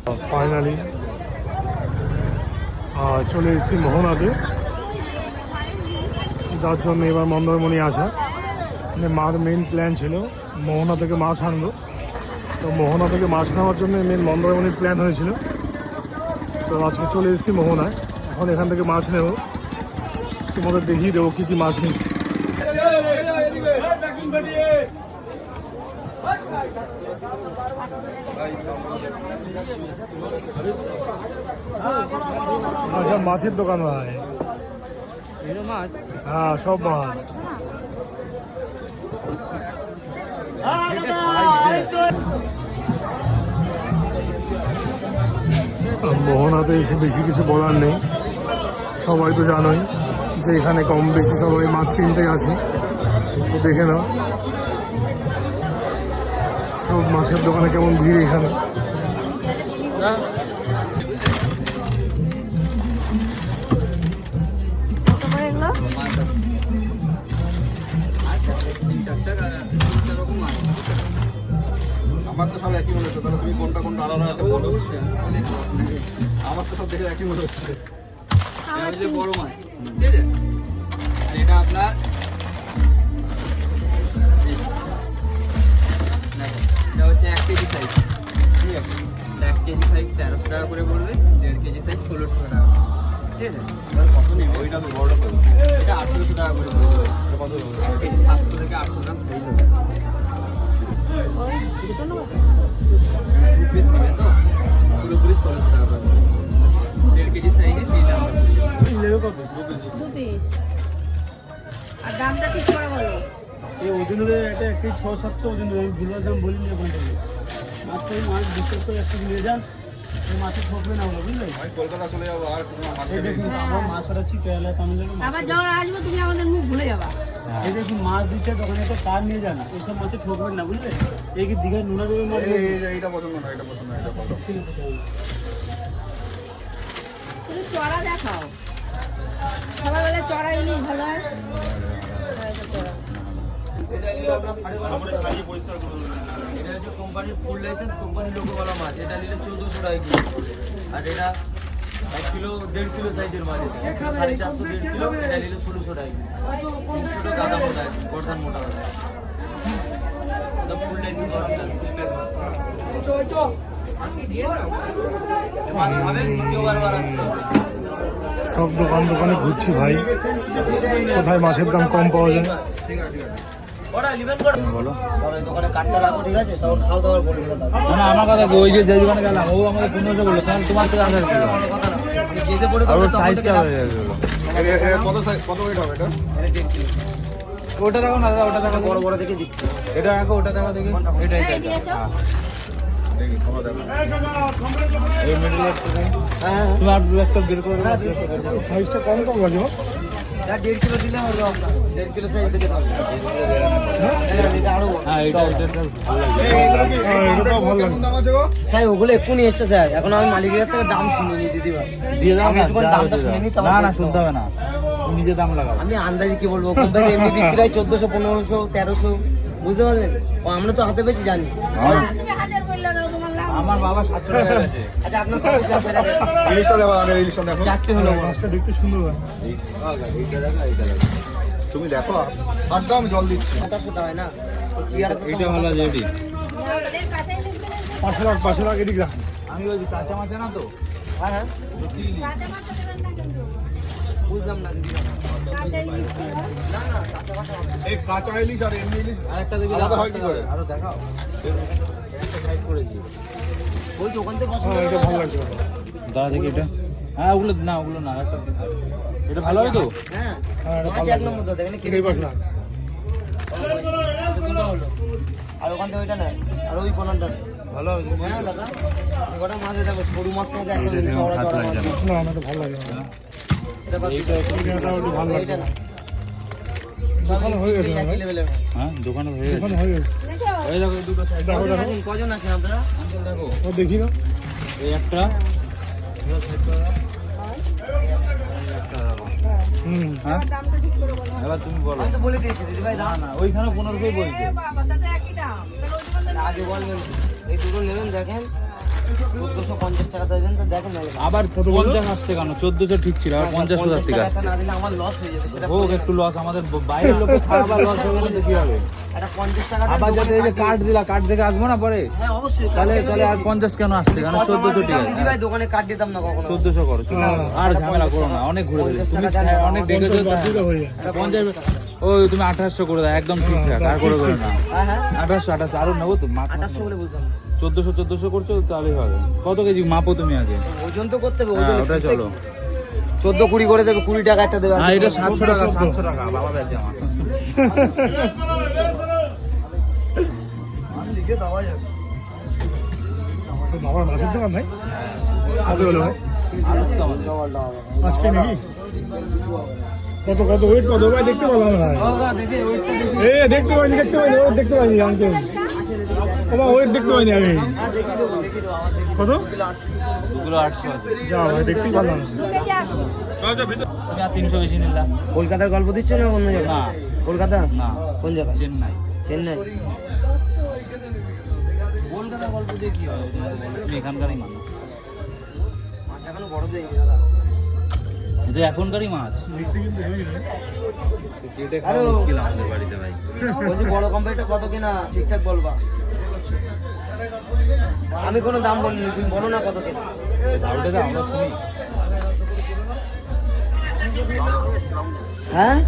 Finally চলে এসেছি মোহনাতে, যার জন্য এবার মন্দারমণি আসা। মানে মার মেন প্ল্যান ছিল মোহনা থেকে মাছ আনবো, তো মোহনা থেকে মাছ নেওয়ার জন্য মেন মন্দারমণির প্ল্যান হয়েছিল। তো আজকে চলে এসেছি মোহনায়, এখন এখান থেকে মাছ নেব, তোমাদের দেখিয়ে দেবো কী কী মাছ নিচ্ছি। আচ্ছা, মাছের দোকান ভাই? হ্যাঁ, সব মাছ। মোহনাতে এসে বেশি কিছু বলার নেই, সবাই তো জানোই যে এখানে কম বেশি সবাই মাছ কিনতে আসে। তো দেখে নাও সব মাছের দোকানে কেমন ভিড় এখানে। আমার তো সব একই মনে হচ্ছে, তাহলে তুমি কোনটা কোনটা আলাদা আছে বলো। আমার তো সব দেখে একই মনে হচ্ছে। এটা হচ্ছে বড় মাছ, ঠিক আছে? আর এটা আপনার এটা হচ্ছে 1 কেজি সাইজ, ঠিক আছে? 1 কেজি সাইজ 1300 টাকা করে পড়বে, 1.5 কেজি সাইজ 1600 টাকা, ঠিক আছে? এবার কত নেবে? ওইটা তো বড়টা তো, এটা 800 টাকা করে পড়বে। এটা কত? 1 কেজি 700 থেকে 800 গ্রাম সাইজ হবে। পিস নেবে তো পুরোপুরি 1600 টাকা পড়বে। 1.5 কেজি সাইজে এই দামটা পড়বে। দু পিস। আর দামটা ঠিক করে বলো। এই ওজনের এটা 1 কেজি 600-700 ওজন, আমি ভুলের দাম বলিনি ওখানটা। মাছটাই মাছ বিশ্বাস করে 1 কেজি নিয়ে যান, এই মাছের ঠকবে না, বুঝলে? আমি কলকাতা চলে যাবো আর কোনো মাছ এই দেখুন আমরা মাছ হারাচ্ছি, কেরালা তামিলনাড়ু মাছ। আবার যখন আসবো তুমি আমাদের মুখ ভুলে যাবা। এই দেখুন মাছ দিচ্ছে দোকানে, একটা কার নিয়ে যান, এইসব মাছে ঠকবেন না, বুঝলে? এই কি দীঘার নোনা দেবের মাছ এইটা পছন্দ না, এটা পছন্দ না, এটা পছন্দ ছিল সেটা। তুমি চড়া দেখাও, সবাই বলে চড়া ইলিশ ভালো হয়। এটা হচ্ছে কোম্পানির ফুল লাইসেন্স, কোম্পানির লোগোওয়ালা মাছ। এটা নিলে 1400 টাকা কিলো। আর এটা 1 কিলো 1.5 কিলো সাইজের মাছ, এটা 450 1.5 কিলো, এটা নিলে 1600 টাকা কিলো। ছোটো গাদা মোটা আছে, গর্দান মোটা আছে। এটা ফুল লাইসেন্স অরিজিনাল সিলভার মাছ খাবেন, দ্বিতীয়বার বার আসতে হবে। সব দোকানে ঘুরছি ভাই, কোথায় মাছের দাম কম পাওয়া যায়। ঠিক আছে, ঠিক আছে। বলো, দোকানে কাটটা রাখো, ঠিক আছে? তারপর খাও দাওয়ার করে দিলাম। না আমার কথা কি, ওই যে দোকানে গেলাম ও আমাকে 1500 বললো, তাহলে তোমার থেকে আলাদা কথা না, যেতে পড়ে তখন থেকে কত সাইজ, কত ওয়েট হবে এটা? ওটা দেখো না, ওটা দেখো, বড় বড় দেখে দিচ্ছি। এটা দেখো, ওটা দেখো দেখি, এটা এই দিয়েছো? দেখি খাওয়া দাওয়া। এই মিডলে হ্যাঁ, তুমি আর একটা বের করে দাও। সাইজটা কম কম লাগে। 1.5 কিলো দিলে হবে আপনার। 1.5 কিলো সাইজ থেকে থাকবে। এটা আরো বড়। হ্যাঁ, এটা ভালো লাগে। এটাও ভালো লাগে। কেমন দাম আছে গো? স্যার ওগুলো এক্ষুনি এসছে স্যার, এখন আমি মালিকের কাছ থেকে দাম শুনিনি দিদিবা। দিয়ে দাও আমি না, একটুখানি দামটা শুনে নিই, তারপর না বলতে শুনতে হবে না, তুমি নিজে দাম লাগাও। আমি আন্দাজে কি বলবো, কোম্পানি এমনি বিক্রি হয় 1400 1500 1300, বুঝতে পারলেন? ও আমরা তো হাতে পেয়েছি জানি। তুমি হাজার বললে দাও, তোমার লাভ। আমার বাবা 700 টাকা গেছে। আচ্ছা আপনার কত চাপ হয়ে যাবে? ইলিশটা দেবো, আগে ইলিশটা দেখো। 4টে হলো। মাছটা দেখতে সুন্দর হয়। এইটা দেখো, এইটা দেখো, তুমি দেখো, আর দাও, আমি জল দিচ্ছি। 500 টাকা না, ওই চেয়ারে এইটা ভালো আছে। এটি ওদের কাছেই লিখবে না। 500 টাকা এদিক রাখ। আমি ওই কাঁচা মাছ না তো, হ্যাঁ হ্যাঁ, কাঁচা মাছ দেবেন না কিন্তু। বুঝলাম না দিদিবা। কাঁচা ইলিশ দেবেন। না না, কাঁচা কাঁচা এই কাঁচা ইলিশ আর এমনি ইলিশ আরেকটা দিবি, আলাদা হয় কি করে? আরো দেখাও, একটা সাইড করে দিই। ওই যে ওখান থেকে পছন্দ এটা করো। ভালো লাগছে। দাঁড়া দেখি এটা, হ্যাঁ ওগুলো না, ওগুলো না, আরেকটা এটা ভালো হয় তো। হ্যাঁ, এটা মাছ ভালো এক নম্বর দাও, দেখেন এটাই পাস না। দুটো হলো। আর ওখান থেকে ওইটা নেয়, আর ওই কোনাটা নেয়। ভালো হবে। হ্যাঁ দাদা, গোটা মাছ দেখো, সরু মাছ তোমাকে একটা চওড়া চওড়া মাছ। না, আমার তো ভালো লাগে না। এটা কত? এটা একটু ভালো লাগে। এইটা না, দোকানে হয়ে গেছে না ভাই? একই লেভেলের মাছ। হ্যাঁ দোকানে হয়ে গেছে। দোকানে হয়ে গেছে। দেখো, এই দেখো এই দুটো সাইড দেখো দেখো, কজন আছেন আপনারা? দেখো, ও দেখি না। এই একটা হ্যাঁ, দামটা ঠিক করে বলো। এবার তুমি বলো। আমি তো বলে দিয়েছি দিদি ভাই না দাম। না, ওইখানে 1500 বলছে। এ বাবা, তা তো একই দাম। তাহলে ওই দোকানদার আগে বলবেন, এই দুটো নেবেন দেখেন, 1450 টাকা দেবেন তো দেখেন না আবার কত বললো? 50 আসছে কেন? 1400 ঠিক ছিল, আবার 50 কোথা থেকে টাকা আসছে? না দিলে আমার লস হয়ে যাবে সেটা হোক একটু লস, আমাদের বাইরের লোকের খারাপ লস হবে না তো কি হবে? এটা 50 টাকা আবার যাতে এই যে কার্ড দিলা, কার্ড দেখে আসবো না পরে? হ্যাঁ অবশ্যই তাহলে আর 50 কেন আসছে? কারণ 1400 ঠিক আছে। দিদি ভাই দোকানে কার্ড দিতাম না কখনো 1400 করো, আর ঝামেলা করো না, অনেক ঘুরে ফেলেছি। তুমি অনেক ডেকেছো, 50 বাদ দিলে হয়ে যায়। 50 ওই তুমি 2800 করে দাও, একদম ঠিকঠাক, আর করে না। হ্যাঁ হ্যাঁ 2800 আরো নেবো তো, মাছ 2800 বলে বুঝলাম না। 1400 করছো তাহলেই হবে। কত কেজি মাপো তুমি আগে? ওজন তো করতে হবে হ্যাঁ, ওজন ওটাই চলো। 14 20 করে দেবে 20 টাকা একটা দেবে না এটা 700 টাকা, 700 টাকা বাবা ব্যাচে আমার। লিখে দেওয়া যাবে। তো বাবার মাছের দোকান ভাই? কত হলো ভাই? আজকে নাকি? কত ওয়েট কত ভাই দেখতে পেলাম না ভাই। এ দেখতে পাইনি ওয়েট দেখতে পাইনি আঙ্কেল। বাবা ওয়েট দেখতে পাইনি আমি। কত? 2 800 যা ভাই দেখতেই পারলাম না। তুমি আর 300 বেশি নিলা। কলকাতার গল্প দিচ্ছ না অন্য জায়গায় না। কলকাতা না, কোন জায়গায় চেন্নাই। চেন্নাই কলকাতা গল্প দিয়ে কি হয়? তুমি এখানকারই মানুষ, মাছ এখনো বড় দেয়নি দাদা এটা এখনকারই মাছ। দেখতে কিন্তু হেভি না? কেটে খাওয়া মুশকিল আমাদের বাড়িতে ভাই। বলছি বড় কম্পিউটার কত কিনা ঠিকঠাক বলবা আমি কোনো দাম বলিনি তুমি বলো না কত কিনা দাওটা দাও, আমরা শুনি। হ্যাঁ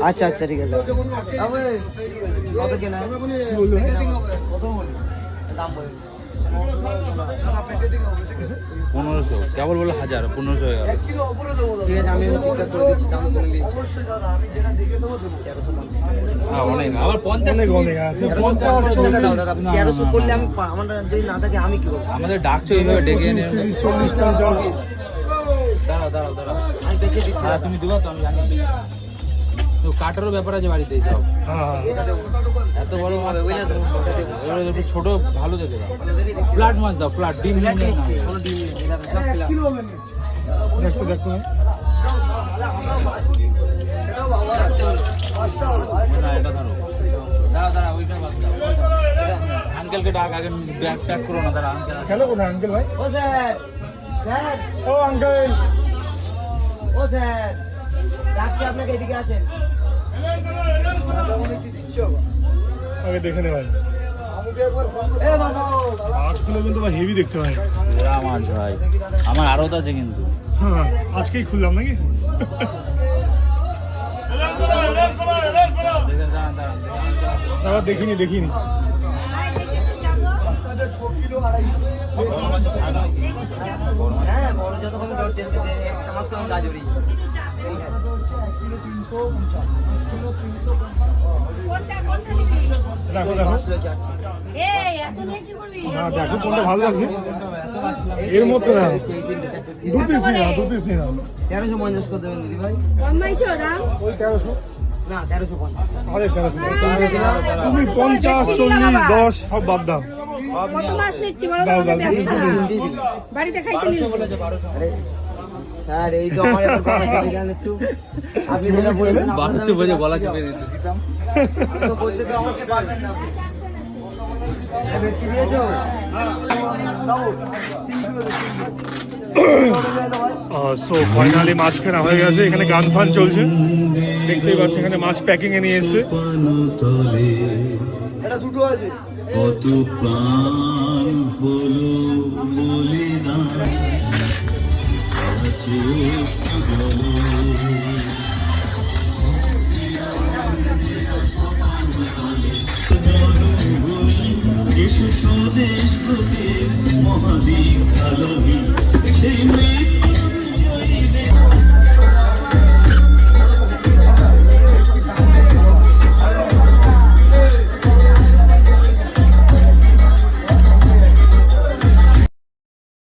আচ্ছা আচ্ছা ঠিক আছে কত কিনা কি বললো ভাই? দাম বলি 1500 কেবল বলে 1000, 1500 হয়ে গেল। ঠিক আছে আমি ঠিকঠাক করে দিচ্ছি দাম শুনে নিয়েছি হ্যাঁ অনেক, আবার 50 অনেক অনেক আছে। 1350 টাকা দাও দাদা 1300 করলে আমি আমার যদি না থাকে আমি কি করবো আমাদের ডাকছো এইভাবে ডেকে এনে। 40 50 দাঁড়াও আমি বেঁচে দিচ্ছি হ্যাঁ তুমি দিবা তো, আমি জানি। তো কাটারও ব্যাপার আছে বাড়িতে, যাও। হ্যাঁ এটা দেবো এত বড় মাছ বুঝলে তো ওটা দেবো এবারে একটু ছোট ভালো দেখে দাও। ফ্ল্যাট মাছ দাও, ফ্ল্যাট ডিম নিয়ে নাও। কোনো ডিম নেই এটা সব ফেলা দেখো না এটা ধরো, দাঁড়া ওইটা বাদ দাও। আঙ্কেলকে ডাক, আগে ব্যাগ প্যাক করো না, দাঁড়া আঙ্কেল। খেলো কোথায় আঙ্কেল ভাই? ও স্যার স্যার ও আঙ্কেল ও স্যার ডাকছে আপনাকে এদিকে আসেন আগে দেখে নে ভাই। এ বাবা মাছগুলো কিন্তু ভাই হেভি দেখতে ভাই। এরা মাছ ভাই, আমার আরো আছে কিন্তু। হ্যাঁ আজকেই খুললাম নাকি? আবার দেখিনি হ্যাঁ বড় যত কম ডর দিতেছে একটা মাছ কম কাজ করি দেখো এই এত নিয়ে কি করবি? না দেখো কোনটা ভালো লাগছে এর মধ্যে না, দু পিস নিয়ে নাও 1350 করে দেবেন দিদি ভাই কমাইছো দাম? ওই 1300 না 1350 আরে 1300 তুমি 50 40 10 সব বাদ দাও। কত মাছ নিচ্ছি বলো তো দাও, আমাদের দাও, ব্যবসা। দিদি বাড়িতে খাইতে নিয়ে আরে স্যার এই তো আমার এখন কথা ছিল জানেন একটু আপনি যেটা বলেছেন 1200 বলে গলা চেপে দিতাম। তো বলতে তো আমাকে পারবেন না কি দিয়েছো সো ফাইনালি মাছ কেনা হয়ে গেছে, এখানে গান ফান চলছে দেখতেই পাচ্ছি, এখানে মাছ প্যাকিং এ নিয়ে এসছে। এটা দুটো আছে কত প্রাণ হলো বলিদান স্বদেশ